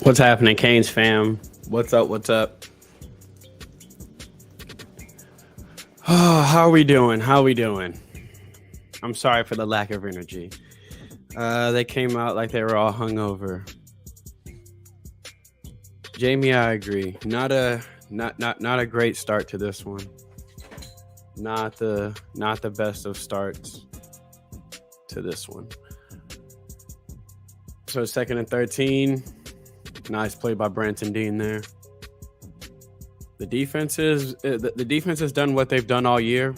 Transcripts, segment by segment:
What's happening, Canes fam? What's up? What's up? Oh, how are we doing? How are we doing? I'm sorry for the lack of energy. They came out like they were all hungover. Jamie, I agree. Not a great start to this one. Not the best of starts to this one. So 2nd and 13. Nice play by Branson Dean there. The defense has done what they've done all year.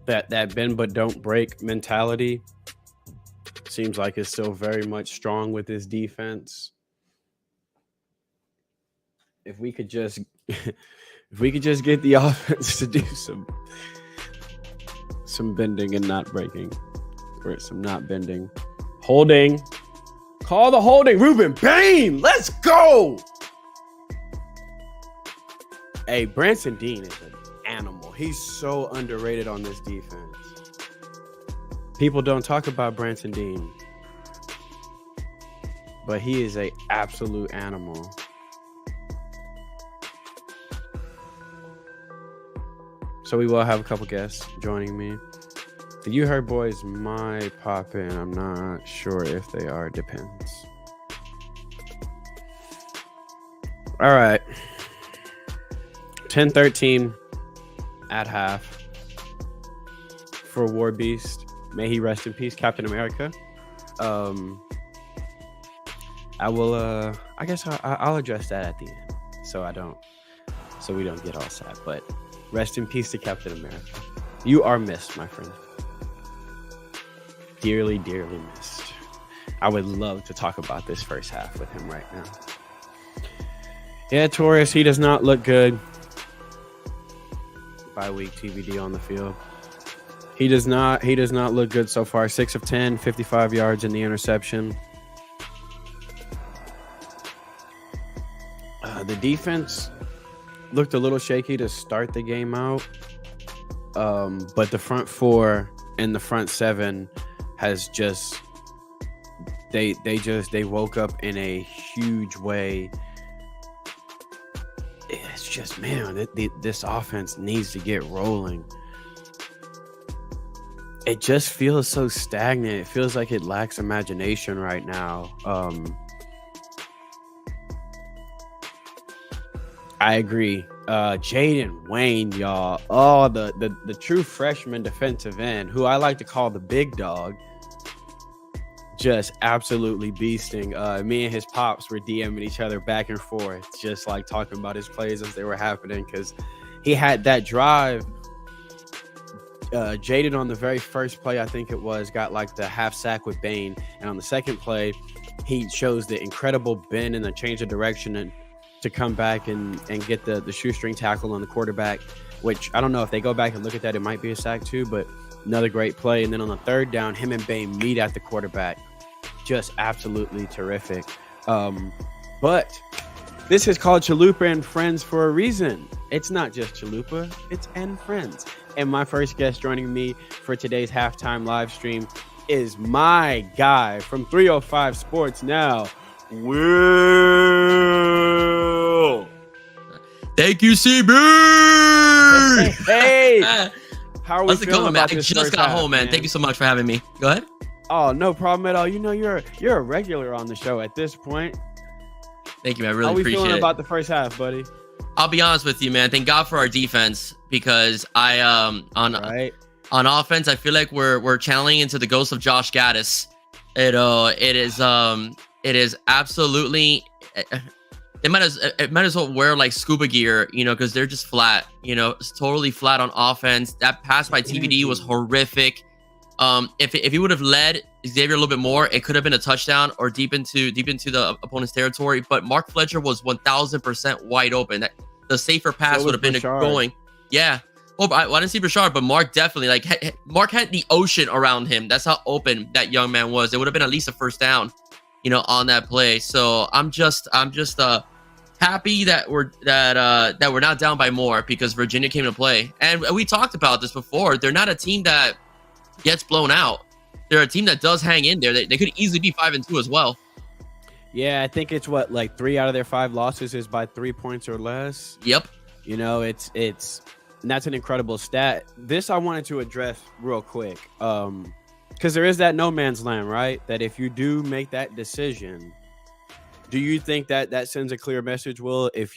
That bend but don't break mentality seems like it's still very much strong with this defense. If we could just get the offense to do some bending and not breaking, or some not bending, holding. Call the holding. Ruben Bain. Let's go. Hey, Branson Dean is an animal. He's so underrated on this defense. People don't talk about Branson Dean, but he is an absolute animal. So we will have a couple guests joining me. The You Heard Boys might pop in. I'm not sure if they are. Depends. All right. 10-13 at half for War Beast. May he rest in peace, Captain America. I will. I guess I'll address that at the end, so we don't get all sad. But rest in peace to Captain America. You are missed, my friend. Dearly, dearly missed. I would love to talk about this first half with him right now. Yeah, Torres, he does not look good. Bye-week TBD on the field. He does not look good so far. 6 of 10, 55 yards in the interception. The defense looked a little shaky to start the game out. But the front four and the front seven has just they woke up in a huge way. It's just, man, this offense needs to get rolling. It just feels so stagnant. It feels like it lacks imagination right now. I agree. Jaden Wayne, y'all. Oh, the true freshman defensive end, who I like to call the big dog. Just absolutely beasting. Me and his pops were DMing each other back and forth, just like talking about his plays as they were happening, because he had that drive. Jaden on the very first play, I think it was, got like the half sack with Bane, and on the second play, he shows the incredible bend and the change of direction and to come back and get the shoestring tackle on the quarterback, which I don't know if they go back and look at that, it might be a sack too, but another great play. And then on the third down, him and Bane meet at the quarterback. Just absolutely terrific. But this is called Chalupa and Friends for a reason. It's not just Chalupa, it's and friends. And my first guest joining me for today's halftime live stream is my guy from 305 Sports Now, Will. Thank you, CB. Hey, how are we How's it going, man? I this just got home, man. Thank you so much for having me. Go ahead. Oh, no problem at all. You know, you're a regular on the show at this point. Thank you, man. I really How we appreciate feeling it. about the first half, buddy? I'll be honest with you, man. Thank God for our defense, because on offense, I feel like we're channeling into the ghost of Josh Gaddis. It is absolutely. It might as well wear like scuba gear, because they're just flat. It's totally flat on offense. That pass by TBD was horrific. If he would have led Xavier a little bit more, it could have been a touchdown or deep into the opponent's territory. But Mark Fletcher was 1,000% wide open. The safer pass would have been going. Yeah. Oh, I didn't see Bashard, but Mark definitely Mark had the ocean around him. That's how open that young man was. It would have been at least a first down, on that play. So I'm just happy that we're not down by more, because Virginia came to play. And we talked about this before. They're not a team that gets blown out. They're a team that does hang in there. They could easily be 5-2 as well. Yeah, I think it's 3 out of their 5 losses is by 3 points or less. Yep. It's and that's an incredible stat. This I wanted to address real quick, because there is that no man's land, right? That if you do make that decision, do you think that sends a clear message, Will? If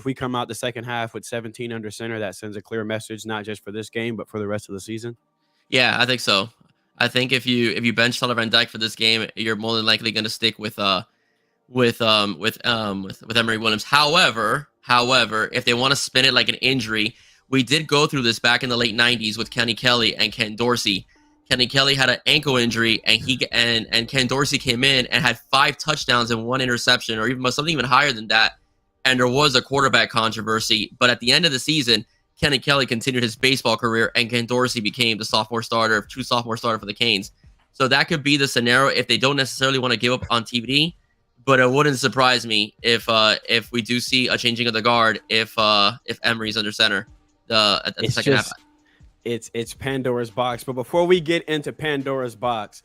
we come out the second half with 17 under center, that sends a clear message, not just for this game, but for the rest of the season? Yeah, I think so. I think if you bench Tyler Van Dyke for this game, you're more than likely going to stick with Emory Williams. However, if they want to spin it like an injury, we did go through this back in the late 90s with Kenny Kelly and Ken Dorsey. Kenny Kelly had an ankle injury, and Ken Dorsey came in and had 5 touchdowns and 1 interception, or even something even higher than that. And there was a quarterback controversy. But at the end of the season, Kenny Kelly continued his baseball career, and Ken Dorsey became the true sophomore starter for the Canes. So that could be the scenario if they don't necessarily want to give up on TBD. But it wouldn't surprise me if we do see a changing of the guard if Emory's under center at the second half. It's Pandora's box. But before we get into Pandora's box,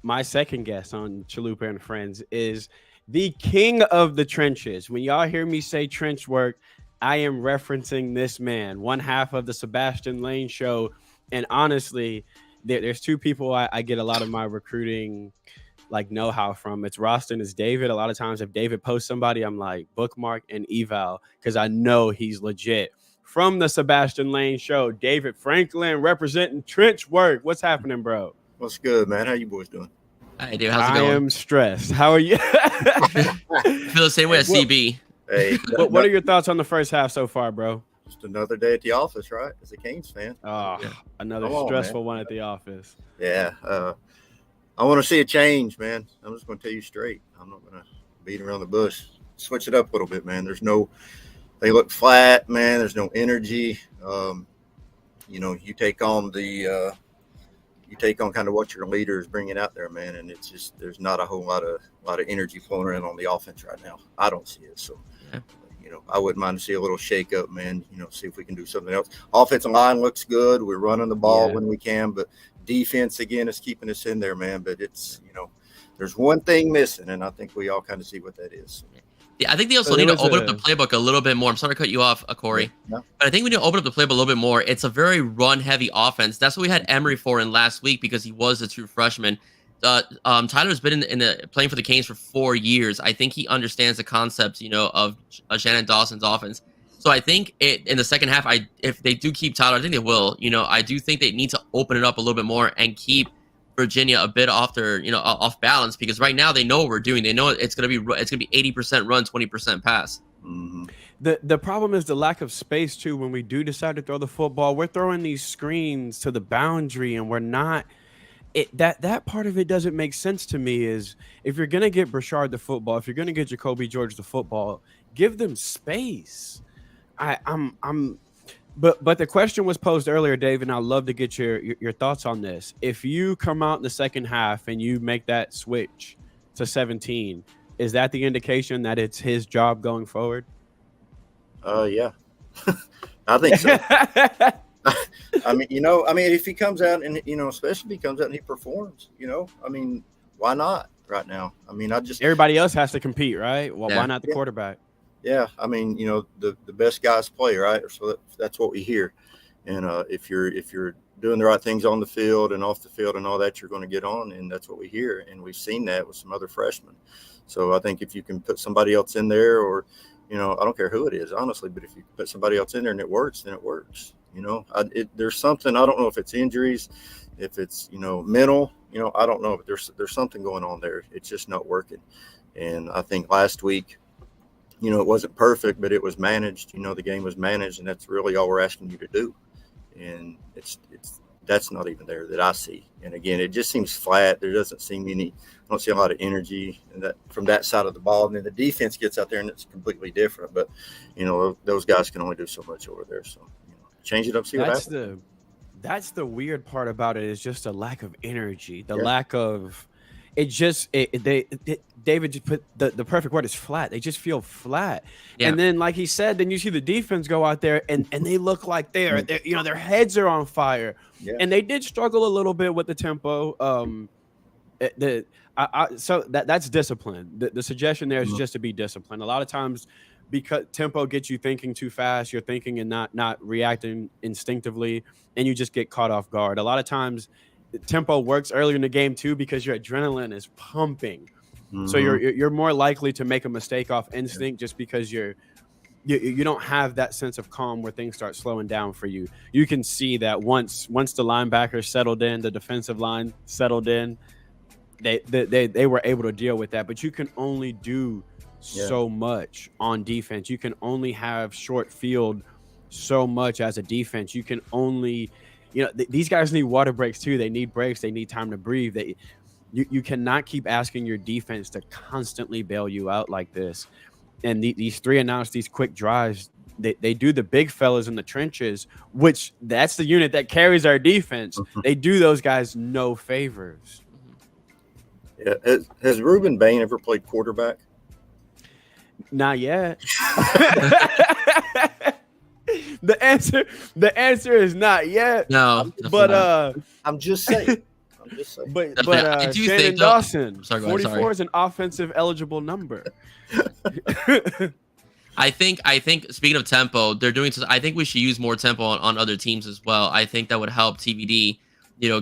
my second guest on Chalupa and Friends is the king of the trenches. When y'all hear me say trench work, I am referencing this man, one half of the Sebastian Lane show. And honestly, there's 2 people I get a lot of my recruiting know-how from. It's Roston, it's David. A lot of times if David posts somebody, I'm like bookmark and eval, because I know he's legit. From the Sebastian Lane show, David Franklin representing trench work. What's happening, bro? What's good, man? How you boys doing? Hey, dude, how's it going? I am stressed. How are you? I feel the same way as CB. Hey, what are your thoughts on the first half so far, bro? Just another day at the office, right? As a Canes fan. Oh, Yeah. Another stressful one at the office. Yeah. I want to see a change, man. I'm just going to tell you straight. I'm not going to beat around the bush. Switch it up a little bit, man. They look flat, man. There's no energy. You take on kind of what your leader is bringing out there, man. And it's just, there's not a whole lot of energy flowing around on the offense right now. I don't see it. So, I wouldn't mind to see a little shake up, man. See if we can do something else. Offensive line looks good. We're running the ball when we can, but defense again is keeping us in there, man. But it's, there's one thing missing, and I think we all kind of see what that is. Yeah, I think they also need to open up the playbook a little bit more. I'm sorry to cut you off, Corey. No. But I think we need to open up the playbook a little bit more. It's a very run-heavy offense. That's what we had Emory for in last week, because he was a true freshman. Tyler's been playing for the Canes for 4 years. I think he understands the concept, of Shannon Dawson's offense. So I think in the second half, if they do keep Tyler, I think they will. I do think they need to open it up a little bit more and keep Virginia a bit off off balance, because right now they know what we're doing. They know it's gonna be 80% run, 20% pass. Mm-hmm. The problem is the lack of space too. When we do decide to throw the football, we're throwing these screens to the boundary, and we're not. That part of it doesn't make sense to me. Is if you're gonna get Brashard the football, if you're gonna get Jacoby George the football, give them space. But the question was posed earlier, Dave, and I'd love to get your thoughts on this. If you come out in the second half and you make that switch to 17, is that the indication that it's his job going forward? Yeah, I think so. I mean, if he comes out and, especially if he comes out and he performs, why not right now? I mean, everybody else has to compete, right? Well, yeah. Why not the quarterback? Yeah, I mean, the best guys play, right? So that's what we hear. And if you're doing the right things on the field and off the field and all that, you're going to get on, and that's what we hear. And we've seen that with some other freshmen. So I think if you can put somebody else in there, or I don't care who it is, honestly, but if you put somebody else in there and it works, then it works. There's something, I don't know if it's injuries, if it's mental, I don't know, but there's something going on there. It's just not working. And I think last week, it wasn't perfect, but it was managed. The game was managed, and that's really all we're asking you to do. And that's not even there that I see. And again, it just seems flat. There doesn't seem I don't see a lot of energy from that side of the ball. And then the defense gets out there, and it's completely different. But those guys can only do so much over there. So change it up, see what happens. That's the weird part about it, is just a lack of energy, the lack of. David just put the perfect word is flat. They just feel flat. Yeah. And then, like he said, then you see the defense go out there and they look like they're their heads are on fire. Yeah. And they did struggle a little bit with the tempo. So that's discipline. The suggestion there is just to be disciplined. A lot of times, because tempo gets you thinking too fast, you're thinking and not reacting instinctively, and you just get caught off guard. A lot of times, tempo works earlier in the game too, because your adrenaline is pumping. Mm-hmm. So you're more likely to make a mistake off instinct, just because you don't have that sense of calm where things start slowing down for you. You can see that once the linebackers settled in, the defensive line settled in, they were able to deal with that. But you can only do so much on defense. You can only have short field so much as a defense. You can only these guys need water breaks too. They need breaks. They need time to breathe. You cannot keep asking your defense to constantly bail you out like this. And these 3-and-outs, these quick drives, they do the big fellas in the trenches, which that's the unit that carries our defense. They do those guys no favors. Yeah. Has Ruben Bain ever played quarterback? Not yet. The answer is not yet. No, but I'm just saying. But Shannon Dawson, 44 is an offensive eligible number. I think speaking of tempo, they're doing. I think we should use more tempo on other teams as well. I think that would help TVD,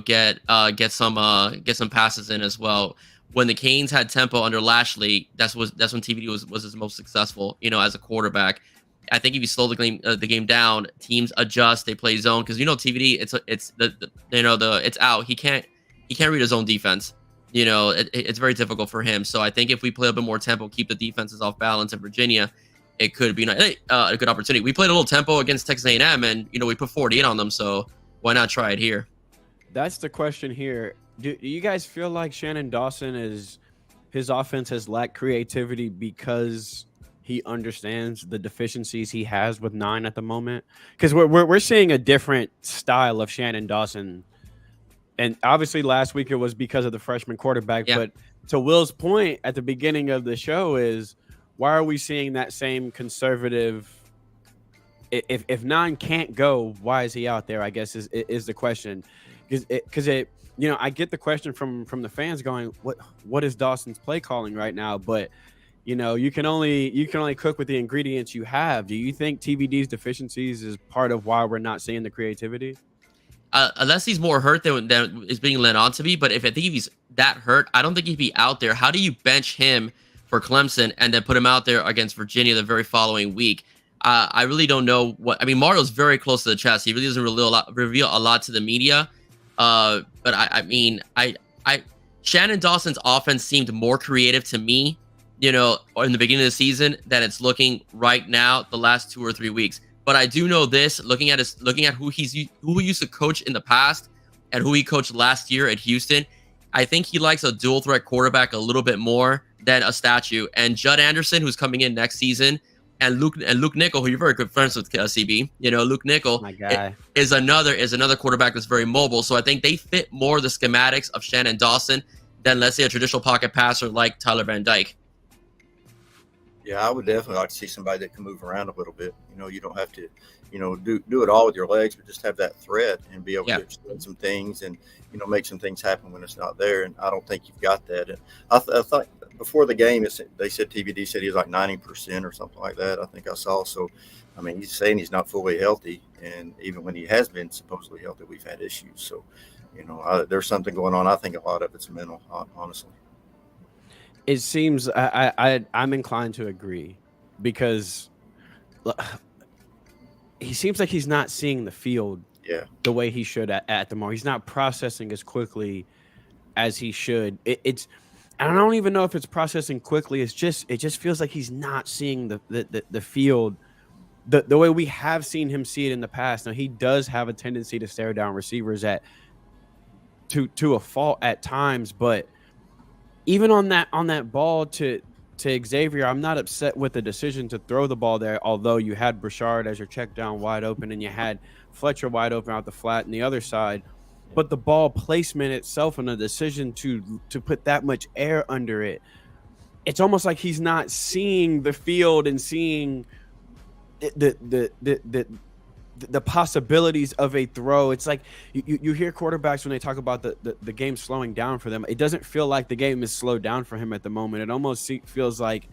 get some passes in as well. When the Canes had tempo under Lashley, that's when TVD was his most successful, as a quarterback. I think if you slow the game down, teams adjust. They play zone, because TVD. It's out. He can't read his own defense. It's very difficult for him. So I think if we play a bit more tempo, keep the defenses off balance in Virginia, it could be a good opportunity. We played a little tempo against Texas A&M, and we put 48 on them. So why not try it here? That's the question here. Do you guys feel like Shannon Dawson his offense has lacked creativity because he understands the deficiencies he has with 9 at the moment? Because we're seeing a different style of Shannon Dawson. And obviously last week it was because of the freshman quarterback. Yeah. But to Will's point at the beginning of the show is, why are we seeing that same conservative? If 9 can't go, why is he out there, I guess is the question. Because I get the question from the fans going, what is Dawson's play calling right now? But you can only cook with the ingredients you have. Do you think TVD's deficiencies is part of why we're not seeing the creativity? Unless he's more hurt than is being led on to be. But if he's that hurt, I don't think he'd be out there. How do you bench him for Clemson and then put him out there against Virginia the very following week? I really don't know what. I mean, Mario's very close to the chest. He really doesn't reveal a lot to the media. But I mean, Shannon Dawson's offense seemed more creative to me, in the beginning of the season than it's looking right now, the last 2 or 3 weeks. But I do know this, looking at who he used to coach in the past and who he coached last year at Houston. I think he likes a dual threat quarterback a little bit more than a statue. And Judd Anderson, who's coming in next season, and Luke Nickel, who you're very good friends with, CB. Luke Nickel My guy. is another quarterback that's very mobile. So I think they fit more the schematics of Shannon Dawson than, let's say, a traditional pocket passer like Tyler Van Dyke. Yeah, I would definitely like to see somebody that can move around a little bit. You don't have to, do it all with your legs, but just have that threat and be able to extend some things and, make some things happen when it's not there. And I don't think you've got that. And I thought before the game, they said TVD said he was like 90% or something like that. I think I saw. So, I mean, he's saying he's not fully healthy. And even when he has been supposedly healthy, we've had issues. So, there's something going on. I think a lot of it's mental, honestly. It seems I'm inclined to agree because he seems like he's not seeing the field the way he should at the moment. He's not processing as quickly as he should. It's I don't even know if it's processing quickly. It just feels like he's not seeing the field the way we have seen him see it in the past. Now he does have a tendency to stare down receivers to a fault at times, but even on that ball to Xavier, I'm not upset with the decision to throw the ball there, although you had Brashard as your check down wide open and you had Fletcher wide open out the flat on the other side. But the ball placement itself and the decision to put that much air under it, it's almost like he's not seeing the field and seeing the possibilities of a throw. It's like you hear quarterbacks when they talk about the game slowing down for them. It doesn't feel like the game is slowed down for him at the moment. It almost feels like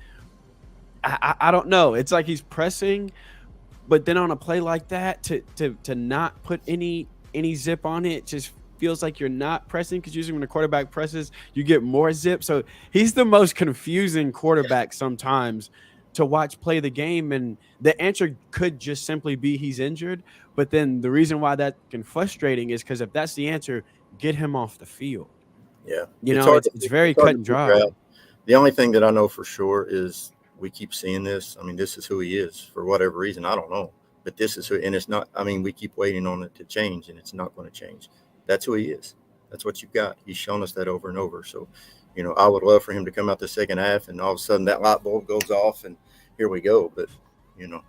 I don't know. It's like he's pressing, but then on a play like that to not put any zip on it just feels like you're not pressing, because usually when the quarterback presses, you get more zip. So he's the most confusing quarterback sometimes to watch play the game, and the answer could just simply be he's injured. But then the reason why that can frustrating is because if that's the answer, get him off the field. Yeah, it's very cut and dry. The only thing that I know for sure is we keep seeing this. I mean, this is who he is for whatever reason. I don't know, but this is who, and it's not. I mean, we keep waiting on it to change, and it's not going to change. That's who he is. That's what you've got. He's shown us that over and over. So, I would love for him to come out the second half, and all of a sudden that light bulb goes off, and here we go. But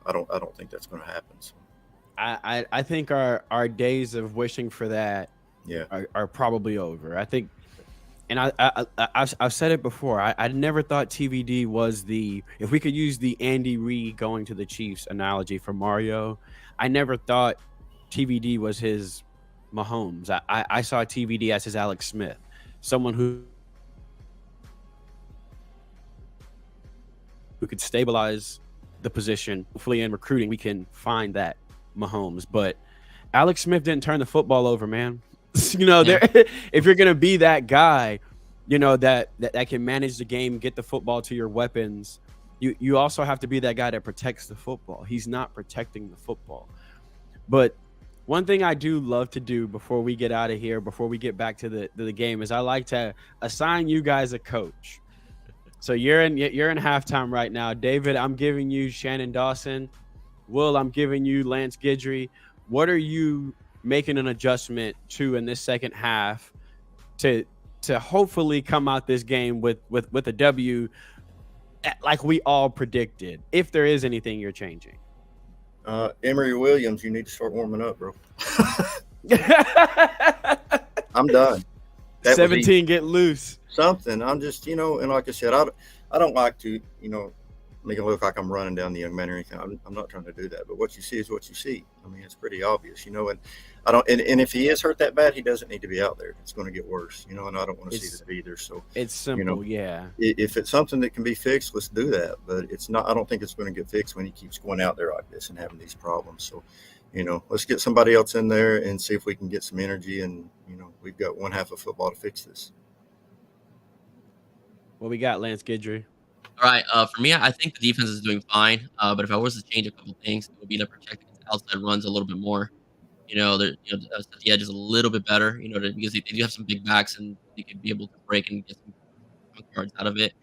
I don't think that's going to happen. So. I think our days of wishing for that are probably over. I think, and I've said it before. I never thought TVD was if we could use the Andy Reid going to the Chiefs analogy for Mario, I never thought TVD was his Mahomes. I saw TVD as his Alex Smith, someone who could stabilize the position. Hopefully in recruiting, we can find that Mahomes. But Alex Smith didn't turn the football over, man. If you're going to be that guy, that can manage the game, get the football to your weapons, you also have to be that guy that protects the football. He's not protecting the football. But one thing I do love to do before we get out of here, before we get back to the game, is I like to assign you guys a coach. So you're in halftime right now. David, I'm giving you Shannon Dawson. Will, I'm giving you Lance Guidry. What are you making an adjustment to in this second half to hopefully come out this game with a W like we all predicted, if there is anything you're changing? Emory Williams, you need to start warming up, bro. I'm done. 17, get loose. Something. I'm just, and like I said, I don't like to, make it look like I'm running down the young man or anything. I'm not trying to do that. But what you see is what you see. I mean, it's pretty obvious, and I don't. And if he is hurt that bad, he doesn't need to be out there. It's going to get worse, and I don't want to see that either. So it's simple, yeah. If it's something that can be fixed, let's do that. But it's not. I don't think it's going to get fixed when he keeps going out there like this and having these problems. So, let's get somebody else in there and see if we can get some energy. And we've got one half of football to fix this. What we got, Lance Guidry? All right. For me, I think the defense is doing fine. But if I was to change a couple things, it would be to protect against outside runs a little bit more. Set the edges a little bit better. Because they do have some big backs and they could be able to break and get some chunk yards out of it.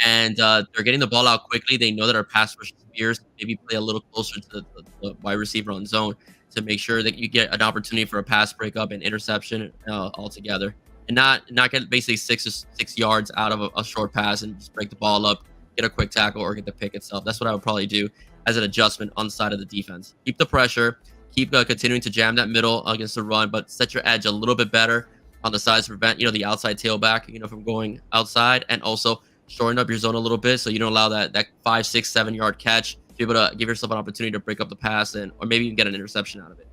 And they're getting the ball out quickly. They know that our pass rush spears. Maybe play a little closer to the wide receiver on zone to make sure that you get an opportunity for a pass breakup and interception altogether, and not get basically 6 yards out of a short pass and just break the ball up, get a quick tackle, or get the pick itself. That's what I would probably do as an adjustment on the side of the defense. Keep the pressure. Keep continuing to jam that middle against the run, but set your edge a little bit better on the sides to prevent the outside tailback from going outside, and also shorten up your zone a little bit so you don't allow that 5, 6, 7 yard catch to be able to give yourself an opportunity to break up the pass or maybe even get an interception out of it.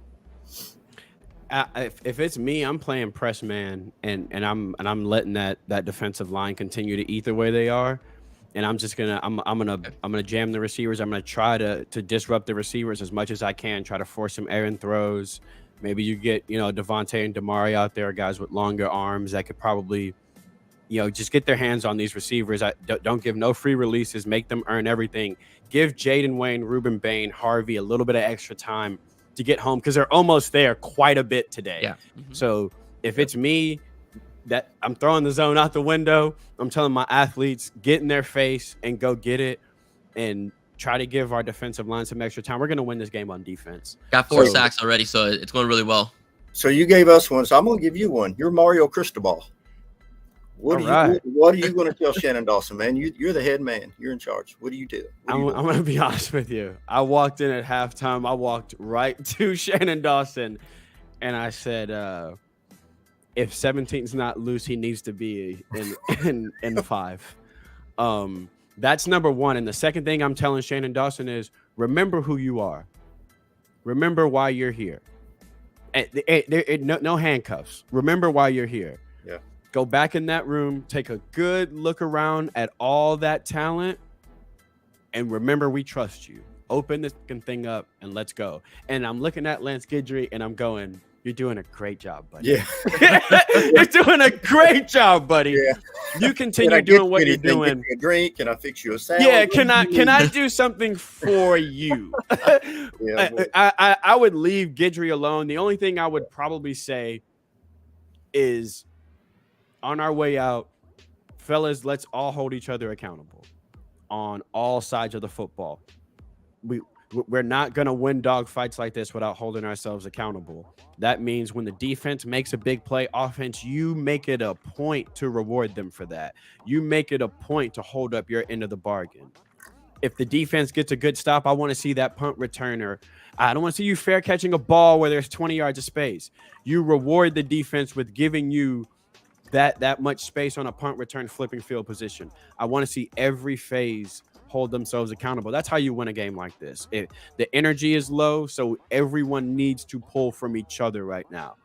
If it's me, I'm playing press man, and I'm letting that defensive line continue to eat the way they are, and I'm gonna jam the receivers. I'm gonna try to disrupt the receivers as much as I can. Try to force some errant throws. Maybe you get Devontae and Damari out there, guys with longer arms that could probably just get their hands on these receivers. Don't give no free releases. Make them earn everything. Give Jaden Wayne, Ruben Bain, Harvey a little bit of extra time to get home because they're almost there quite a bit today. Yeah. So if it's me, that I'm throwing the zone out the window, I'm telling my athletes, get in their face and go get it and try to give our defensive line some extra time. We're going to win this game on defense. Got 4 sacks already, so it's going really well. So you gave us one, so I'm going to give you one. You're Mario Cristobal. What are you going to tell Shannon Dawson, man? You're the head man. You're in charge. What do you do? I'm going to be honest with you. I walked in at halftime. I walked right to Shannon Dawson, and I said, if 17's not loose, he needs to be in the 5. That's number one. And the second thing I'm telling Shannon Dawson is remember who you are. Remember why you're here. No handcuffs. Remember why you're here. Yeah. Go back in that room, take a good look around at all that talent, and remember we trust you. Open this thing up and let's go. And I'm looking at Lance Guidry and I'm going, you're doing a great job, buddy. Yeah. You're doing a great job, buddy. Yeah. You continue doing what you're doing. Get you a drink? Can I fix you a salad? Yeah, can I do something for you? Yeah, I would leave Guidry alone. The only thing I would probably say is on our way out, fellas, let's all hold each other accountable on all sides of the football. We're not going to win dog fights like this without holding ourselves accountable. That means when the defense makes a big play, offense, you make it a point to reward them for that. You make it a point to hold up your end of the bargain. If the defense gets a good stop, I want to see that punt returner. I don't want to see you fair catching a ball where there's 20 yards of space. You reward the defense with giving you that much space on a punt return flipping field position. I want to see every phase hold themselves accountable. That's how you win a game like this. The energy is low, so everyone needs to pull from each other right now,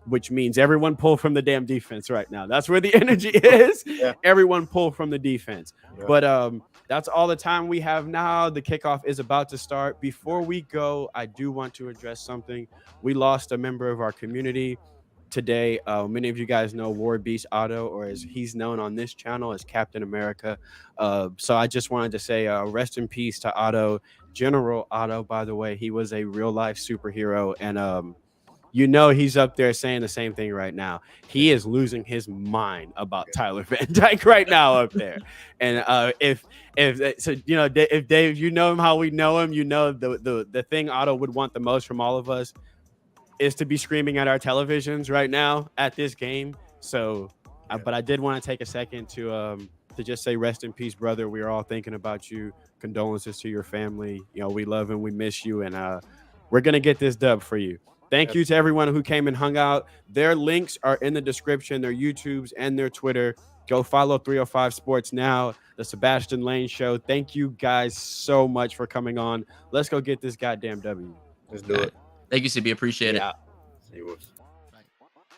which means everyone pull from the damn defense right now. That's where the energy is. Yeah. Everyone pull from the defense. Yeah. But that's all the time we have now. The kickoff is about to start. Before we go, I do want to address something. We lost a member of our community today. Many of you guys know War Beast Otto, or as he's known on this channel as Captain America. So I just wanted to say rest in peace to Otto. General Otto, by the way, he was a real life superhero, and he's up there saying the same thing right now. He is losing his mind about Tyler Van Dyke right now up there. And if Dave, you know him how we know him, the thing Otto would want the most from all of us is to be screaming at our televisions right now at this game. So, but I did want to take a second to just say rest in peace, brother. We are all thinking about you. Condolences to your family. We love and we miss you, and we're gonna get this dub for you. Thank you to everyone who came and hung out. Their links are in the description, their YouTubes and their Twitter. Go follow 305 Sports now, the Sebastian Lane Show. Thank you guys so much for coming on. Let's go get this goddamn W. Let's do it. Thank you, CB. Appreciate it. See you.